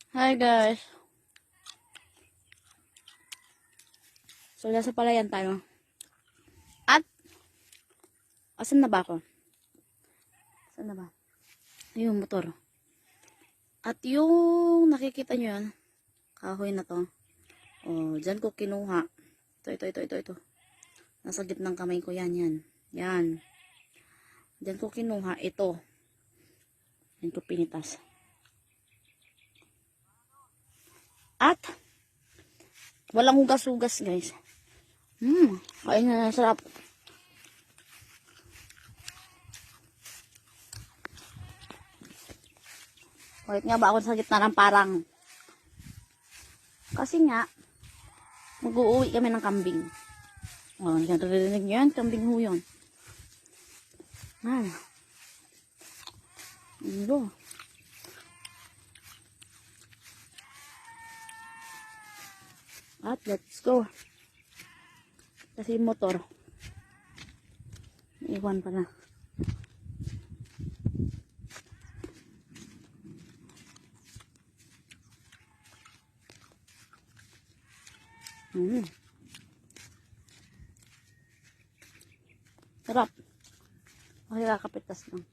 Hi guys. So, nasa palayan tayo. At, asan na ba ako? Asan na ba? Yung motor. At yung nakikita nyo yan, kahoy na to. Oh, dyan ko kinuha. Ito. Nasa gitnang kamay ko yan. Yan. Dyan ko kinuha. Ito. Dyan ko pinitas. At, walang hugas-hugas guys. Kain na sarap. Wait nga ba ako sa gitna ng parang. Kasi nga, mag-uuwi kami ng kambing. Oh, yan, narinig nyo yan? Kambing ho yun. Ano? At let's go. Kasi yung motor, iwan pa na. Sarap. Okay, kakapitas lang.